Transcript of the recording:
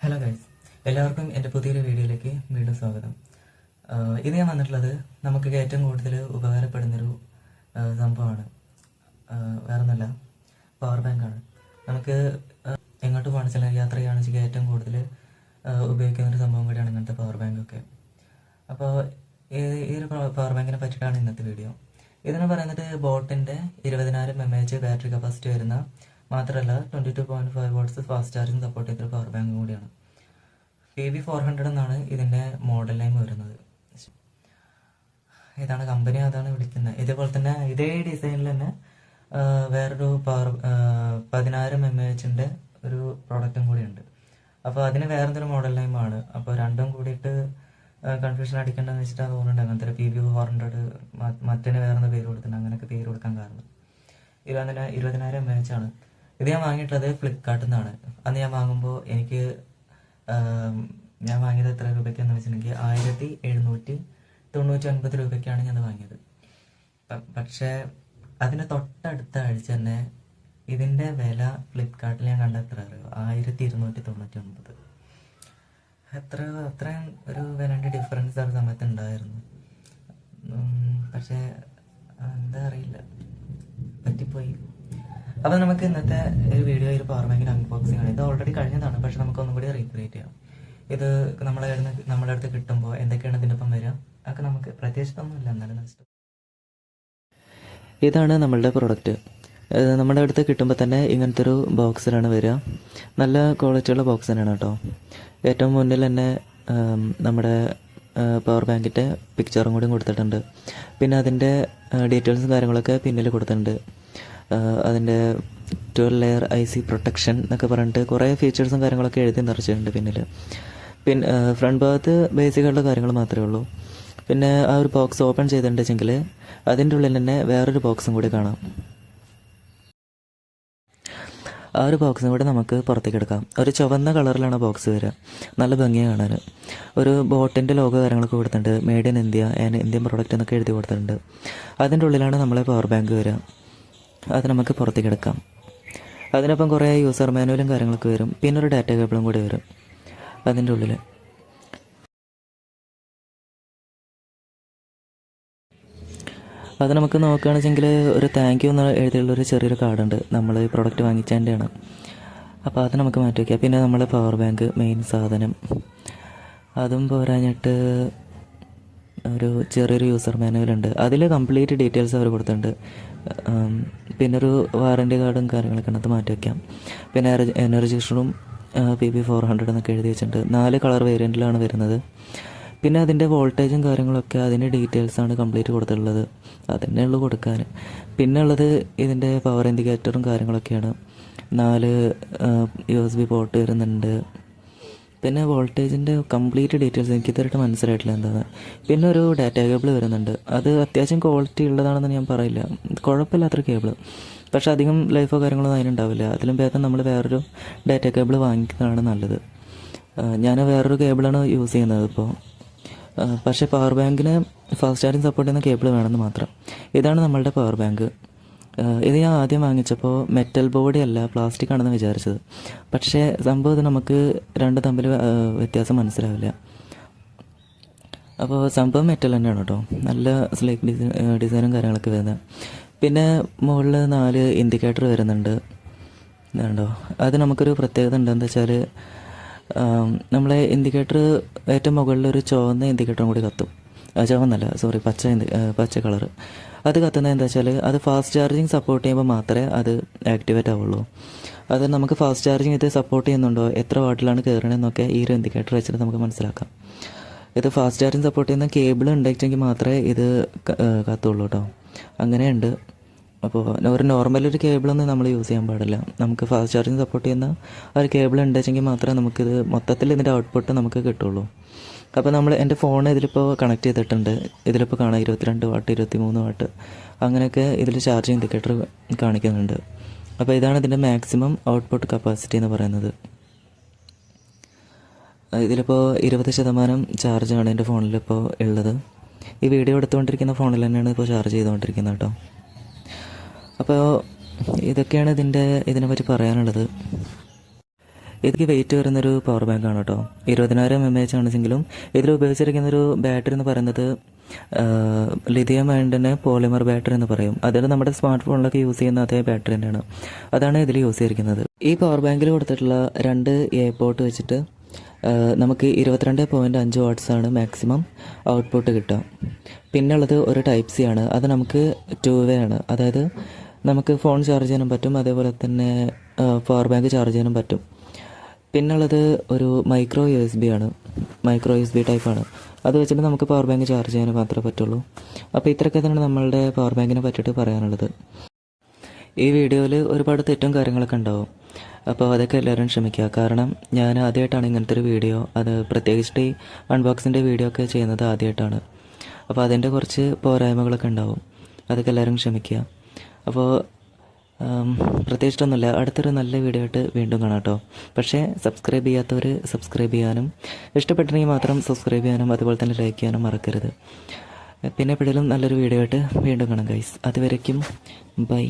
Hello guys, എല്ലാവർക്കും എൻ്റെ പുതിയൊരു വീഡിയോയിലേക്ക് വീണ്ടും സ്വാഗതം. ഇത് ഞാൻ വന്നിട്ടുള്ളത് നമുക്ക് ഏറ്റവും കൂടുതൽ ഉപകാരപ്പെടുന്നൊരു സംഭവമാണ്. വേറൊന്നുമല്ല, പവർ ബാങ്കാണ്. നമുക്ക് എങ്ങോട്ട് പോകണമെന്ന് യാത്ര ചെയ്യുകയാണെന്ന് വെച്ചാൽ ഏറ്റവും കൂടുതൽ ഉപയോഗിക്കുന്നൊരു സംഭവം കൂടിയാണ് ഇങ്ങനത്തെ പവർ ബാങ്കൊക്കെ. അപ്പോൾ ഈ ഒരു പവർ ബാങ്കിനെ പറ്റിയിട്ടാണ് ഇന്നത്തെ വീഡിയോ. ഇതെന്ന് പറയുന്നത് ബോട്ടിൻ്റെ 20,000 mAh ബാറ്ററി കപ്പാസിറ്റി വരുന്ന, മാത്രമല്ല 22.5 watts ഫാസ്റ്റ് ചാർജിങ് സപ്പോർട്ട് ചെയ്തൊരു പവർ ബാങ്ക് കൂടിയാണ്. PB400 എന്നാണ് ഇതിൻ്റെ മോഡൽ നെയിം വരുന്നത്. ഇതാണ് കമ്പനി, അതാണ് വിളിക്കുന്നത്. ഇതേപോലെ തന്നെ ഇതേ ഡിസൈനിൽ തന്നെ വേറൊരു 16 mAh ഒരു പ്രോഡക്റ്റും കൂടിയുണ്ട്. അപ്പോൾ അതിന് വേറെന്തൊരു മോഡൽ നെയിമാണ്. അപ്പോൾ രണ്ടും കൂടിയിട്ട് കൺഫ്യൂഷൻ അടിക്കേണ്ടതെന്ന് വെച്ചിട്ടാണ് തോന്നുന്നുണ്ട്. അങ്ങനത്തെ PB400 മറ്റേന് വേറെന്താ പേര് കൊടുത്തിട്ടുണ്ട്. അങ്ങനെയൊക്കെ പേര് കൊടുക്കാൻ കാരണം 20,000 mAh ആണ്. ഇത് ഞാൻ വാങ്ങിയിട്ടുള്ളത് ഫ്ലിപ്കാർട്ടിൽ നിന്നാണ്. അന്ന് ഞാൻ വാങ്ങുമ്പോൾ ഞാൻ വാങ്ങിയത് എത്ര രൂപയ്ക്കെന്ന് വെച്ചിട്ടുണ്ടെങ്കിൽ 1799 രൂപയ്ക്കാണ് ഞാൻ വാങ്ങിയത്. പക്ഷേ അതിന് തൊട്ടടുത്ത ആഴ്ച തന്നെ ഇതിൻ്റെ വില ഫ്ലിപ്കാർട്ടിൽ ഞാൻ കണ്ട എത്ര അറിയോ? 1299. അത്രയും ഒരു വിലൻ്റെ ഡിഫറൻസ് ആ സമയത്ത് ഉണ്ടായിരുന്നു. പക്ഷേ എന്താ അറിയില്ല, പറ്റിപ്പോയി. അപ്പോൾ നമുക്ക് ഇന്നത്തെ ഒരു വീഡിയോ ഒരു പവർ ബാങ്കിൻ്റെ അൺബോക്സിംഗ് ആണ്. ഇത് ഓൾറെഡി കഴിഞ്ഞതാണ്, പക്ഷെ നമുക്ക് ഒന്നും കൂടി റീക്രിയേറ്റ് ചെയ്യാം. ഇത് നമ്മളെ അടുത്ത് കിട്ടുമ്പോൾ എന്തൊക്കെയാണ് ഇതിൻ്റെ ഒപ്പം വരിക അതൊക്കെ നമുക്ക് പ്രത്യേകിച്ചൊന്നുമില്ല, എന്നാലും നഷ്ടം. ഇതാണ് നമ്മളുടെ പ്രൊഡക്റ്റ്. നമ്മുടെ അടുത്ത് കിട്ടുമ്പോൾ തന്നെ ഇങ്ങനത്തെ ഒരു ബോക്സിലാണ് വരിക. നല്ല ക്വാളിറ്റിയുള്ള ബോക്സ് തന്നെയാണ് കേട്ടോ. ഏറ്റവും മുന്നിൽ തന്നെ നമ്മുടെ പവർ ബാങ്കിൻ്റെ പിക്ചറും കൂടി കൊടുത്തിട്ടുണ്ട്. പിന്നെ അതിൻ്റെ ഡീറ്റെയിൽസും കാര്യങ്ങളൊക്കെ പിന്നിൽ കൊടുത്തിട്ടുണ്ട്. അതിൻ്റെ 12 ലെയർ IC പ്രൊട്ടക്ഷൻ എന്നൊക്കെ പറഞ്ഞിട്ട് കുറേ ഫീച്ചേഴ്സും കാര്യങ്ങളൊക്കെ എഴുതി നിറച്ചിട്ടുണ്ട് പിന്നിൽ. പിന്നെ ഫ്രണ്ട് ഭാഗത്ത് ബേസിക്കായിട്ടുള്ള കാര്യങ്ങൾ മാത്രമേ ഉള്ളൂ. പിന്നെ ആ ഒരു ബോക്സ് ഓപ്പൺ ചെയ്തിട്ടുണ്ടെങ്കിൽ അതിൻ്റെ ഉള്ളിൽ തന്നെ വേറൊരു ബോക്സും കൂടി കാണാം. ആ ഒരു ബോക്സും കൂടി നമുക്ക് പുറത്തേക്ക് എടുക്കാം. ഒരു ചുവന്ന കളറിലാണ് ബോക്സ് വരിക. നല്ല ഭംഗിയാണ് കാണാൻ. ഒരു ബോട്ടിൻ്റെ ലോഗോ കാര്യങ്ങളൊക്കെ കൊടുത്തിട്ടുണ്ട്. Made in India and Indian product എന്നൊക്കെ എഴുതി കൊടുത്തിട്ടുണ്ട്. അതിൻ്റെ ഉള്ളിലാണ് നമ്മളെ പവർ ബാങ്ക് വരിക. അത് നമുക്ക് പുറത്തേക്ക് എടുക്കാം. അതിനൊപ്പം കുറേ യൂസർ മാനുവലും കാര്യങ്ങളൊക്കെ വരും. പിന്നെ ഒരു ഡാറ്റ കേബിളും കൂടി വരും അതിൻ്റെ ഉള്ളിൽ. അത് നമുക്ക് നോക്കുകയാണെന്നുവെച്ചെങ്കിൽ ഒരു താങ്ക് യു എന്ന് എഴുതിയുള്ളൊരു ചെറിയൊരു കാർഡുണ്ട്. നമ്മൾ ഈ പ്രൊഡക്റ്റ് വാങ്ങിച്ചതിൻ്റെയാണ്. അപ്പോൾ അത് നമുക്ക് മാറ്റി വയ്ക്കാം. പിന്നെ നമ്മൾ പവർ ബാങ്ക് മെയിൻ സാധനം, അതും പോരാഞ്ഞിട്ട് ഒരു ചെറിയൊരു യൂസർ മാനുവലുണ്ട്. അതിൽ കംപ്ലീറ്റ് ഡീറ്റെയിൽസ് അവർ കൊടുത്തിട്ടുണ്ട്. പിന്നെ ഒരു വാറൻറ്റി കാർഡും കാര്യങ്ങളൊക്കെ അത് മാറ്റി വയ്ക്കാം. പിന്നെ എനർജി സ്ട്രോം PB400 എന്നൊക്കെ എഴുതി വെച്ചിട്ടുണ്ട്. 4 കളർ വേരിയൻറ്റിലാണ് വരുന്നത്. പിന്നെ അതിൻ്റെ വോൾട്ടേജും കാര്യങ്ങളൊക്കെ അതിൻ്റെ ഡീറ്റെയിൽസാണ് കംപ്ലീറ്റ് കൊടുത്തിട്ടുള്ളത്. അതന്നെ ഉള്ളൂ കൊടുക്കാൻ. പിന്നെ ഉള്ളത് ഇതിൻ്റെ പവർ ഇൻഡിക്കേറ്ററും കാര്യങ്ങളൊക്കെയാണ്. 4 USB പോർട്ട് വരുന്നുണ്ട്. പിന്നെ വോൾട്ടേജിൻ്റെ കംപ്ലീറ്റ് ഡീറ്റെയിൽസ് എനിക്ക് ഇതുവരെയായിട്ട് മനസ്സിലായിട്ടില്ല എന്താണ്. പിന്നെ ഒരു ഡാറ്റ കേബിൾ വരുന്നുണ്ട്. അത് അത്യാവശ്യം ക്വാളിറ്റി ഉള്ളതാണെന്ന് ഞാൻ പറയില്ല, കുഴപ്പമില്ലാത്തൊരു കേബിൾ. പക്ഷേ അധികം ലൈഫോ കാര്യങ്ങളൊന്നും അതിനുണ്ടാവില്ല. അതിലും ഭേദം നമ്മൾ വേറൊരു ഡാറ്റ കേബിൾ വാങ്ങിക്കുന്നതാണ് നല്ലത്. ഞാൻ വേറൊരു കേബിളാണ് യൂസ് ചെയ്യുന്നത് ഇപ്പോൾ. പക്ഷേ പവർ ബാങ്കിന് ഫാസ്റ്റ് ചാർജിങ് സപ്പോർട്ട് ചെയ്യുന്ന കേബിൾ വേണമെന്ന് മാത്രം. ഇതാണ് നമ്മളുടെ പവർ ബാങ്ക്. ഇത് ഞാൻ ആദ്യം വാങ്ങിച്ചപ്പോൾ മെറ്റൽ ബോഡി അല്ല പ്ലാസ്റ്റിക് ആണെന്ന് വിചാരിച്ചത്. പക്ഷേ സംഭവം ഇത് നമുക്ക് രണ്ട് തമ്മിൽ വ്യത്യാസം മനസ്സിലാവില്ല. അപ്പോൾ സംഭവം മെറ്റൽ തന്നെയാണ് കേട്ടോ. നല്ല സ്ലീക്ക് ഡിസൈനും കാര്യങ്ങളൊക്കെ വരുന്നത്. പിന്നെ മുകളിൽ 4 ഇൻഡിക്കേറ്റർ വരുന്നുണ്ട്. ഇതുണ്ടോ, അത് നമുക്കൊരു പ്രത്യേകത ഉണ്ടെന്ന് വെച്ചാൽ നമ്മളെ ഇൻഡിക്കേറ്റർ ഏറ്റവും മുകളിലൊരു ചുവന്ന ഇൻഡിക്കേറ്ററും കൂടി കത്തും. ചുവന്നല്ല, സോറി, പച്ച കളറ്. അത് കത്തുന്നത് എന്താ വെച്ചാൽ അത് ഫാസ്റ്റ് ചാർജിങ് സപ്പോർട്ട് ചെയ്യുമ്പോൾ മാത്രമേ അത് ആക്ടിവേറ്റ് ആവുള്ളൂ. അത് നമുക്ക് ഫാസ്റ്റ് ചാർജിങ് ഇത് സപ്പോർട്ട് ചെയ്യുന്നുണ്ടോ, എത്ര വാട്ടിലാണ് കയറണമെന്നൊക്കെ ഈ ഒരു ഇൻഡിക്കേറ്റർ വെച്ചിട്ട് നമുക്ക് മനസ്സിലാക്കാം. ഇത് ഫാസ്റ്റ് ചാർജിങ് സപ്പോർട്ട് ചെയ്യുന്ന കേബിൾ ഉണ്ടെങ്കിൽ മാത്രമേ ഇത് കത്തുള്ളൂ കേട്ടോ. അങ്ങനെയുണ്ട്. അപ്പോൾ ഒരു നോർമലൊരു കേബിളൊന്നും നമ്മൾ യൂസ് ചെയ്യാൻ പാടില്ല. നമുക്ക് ഫാസ്റ്റ് ചാർജിങ് സപ്പോർട്ട് ചെയ്യുന്ന ഒരു കേബിൾ ഉണ്ടെങ്കിൽ മാത്രമേ നമുക്കിത് മൊത്തത്തിൽ ഇതിൻ്റെ ഔട്ട്പുട്ട് നമുക്ക് കിട്ടുള്ളൂ. അപ്പോൾ എൻ്റെ ഫോൺ ഇതിലിപ്പോൾ കണക്ട് ചെയ്തിട്ടുണ്ട്. ഇതിലിപ്പോൾ കാണാം 22 വാട്ട് 23 വാട്ട് അങ്ങനെയൊക്കെ ഇതിൽ ചാർജിങ് ഇൻഡിക്കേറ്റർ കാണിക്കുന്നുണ്ട്. അപ്പോൾ ഇതാണ് ഇതിൻ്റെ മാക്സിമം ഔട്ട്പുട്ട് കപ്പാസിറ്റി എന്ന് പറയുന്നത്. ഇതിലിപ്പോൾ 20% ചാർജാണ് എൻ്റെ ഫോണിലിപ്പോൾ ഉള്ളത്. ഈ വീഡിയോ എടുത്തുകൊണ്ടിരിക്കുന്ന ഫോണിൽ തന്നെയാണ് ഇപ്പോൾ ചാർജ് ചെയ്തുകൊണ്ടിരിക്കുന്നത് കേട്ടോ. അപ്പോൾ ഇതൊക്കെയാണ് ഇതിനെപ്പറ്റി പറയാനുള്ളത്. ഇതിക്ക് വെയിറ്റ് വരുന്നൊരു പവർ ബാങ്കാണ് കേട്ടോ. 20,000 mAh ആണെങ്കിലും ഇതിൽ ഉപയോഗിച്ചിരിക്കുന്നൊരു ബാറ്ററി എന്ന് പറയുന്നത് ലിഥിയം അയണിൻ്റെ പോളിമർ ബാറ്ററി എന്ന് പറയും. അതായത് നമ്മുടെ സ്മാർട്ട് ഫോണിലൊക്കെ യൂസ് ചെയ്യുന്ന അതേ ബാറ്ററി തന്നെയാണ്. അതാണ് ഇതിൽ യൂസ് ചെയ്തിരിക്കുന്നത്. ഈ പവർ ബാങ്കിൽ കൊടുത്തിട്ടുള്ള 2 പോർട്ട് വെച്ചിട്ട് നമുക്ക് 22.5 വാട്ട്സാണ് മാക്സിമം ഔട്ട്പുട്ട് കിട്ടുക. പിന്നുള്ളത് ഒരു ടൈപ്പ് സി ആണ്. അത് നമുക്ക് 2 വേ ആണ്. അതായത് നമുക്ക് ഫോൺ ചാർജ് ചെയ്യാനും പറ്റും, അതേപോലെ തന്നെ പവർ ബാങ്ക് ചാർജ് ചെയ്യാനും പറ്റും. പിന്നുള്ളത് ഒരു മൈക്രോ USB ആണ്. മൈക്രോ USB ടൈപ്പാണ്. അത് വെച്ചിട്ട് നമുക്ക് പവർ ബാങ്ക് ചാർജ് ചെയ്യാൻ മാത്രമേ പറ്റുള്ളൂ. അപ്പോൾ ഇത്രയൊക്കെ തന്നെ നമ്മളുടെ പവർ ബാങ്കിനെ പറ്റിയിട്ട് പറയാനുള്ളത്. ഈ വീഡിയോയിൽ ഒരുപാട് തെറ്റും കാര്യങ്ങളൊക്കെ ഉണ്ടാവും. അപ്പോൾ അതൊക്കെ എല്ലാവരും ക്ഷമിക്കുക. കാരണം ഞാൻ ആദ്യമായിട്ടാണ് ഇങ്ങനത്തെ ഒരു വീഡിയോ, അത് പ്രത്യേകിച്ചിട്ട് ഈ അൺബോക്സിൻ്റെ വീഡിയോ ഒക്കെ ചെയ്യുന്നത് ആദ്യമായിട്ടാണ്. അപ്പോൾ അതിൻ്റെ കുറച്ച് പോരായ്മകളൊക്കെ ഉണ്ടാവും. അതൊക്കെ എല്ലാവരും ക്ഷമിക്കുക. അപ്പോൾ പ്രത്യേകിച്ചിട്ടൊന്നുമില്ല. അടുത്തൊരു നല്ല വീഡിയോ ആയിട്ട് വീണ്ടും കാണാം കേട്ടോ. പക്ഷേ സബ്സ്ക്രൈബ് ചെയ്യാത്തവർ സബ്സ്ക്രൈബ് ചെയ്യാനും, ഇഷ്ടപ്പെട്ടെങ്കിൽ മാത്രം സബ്സ്ക്രൈബ് ചെയ്യാനും അതുപോലെ തന്നെ ലൈക്ക് ചെയ്യാനും മറക്കരുത്. പിന്നെ എപ്പോഴേലും നല്ലൊരു വീഡിയോ ആയിട്ട് വീണ്ടും കാണാം ഗൈസ്. അതുവരേക്കും ബൈ.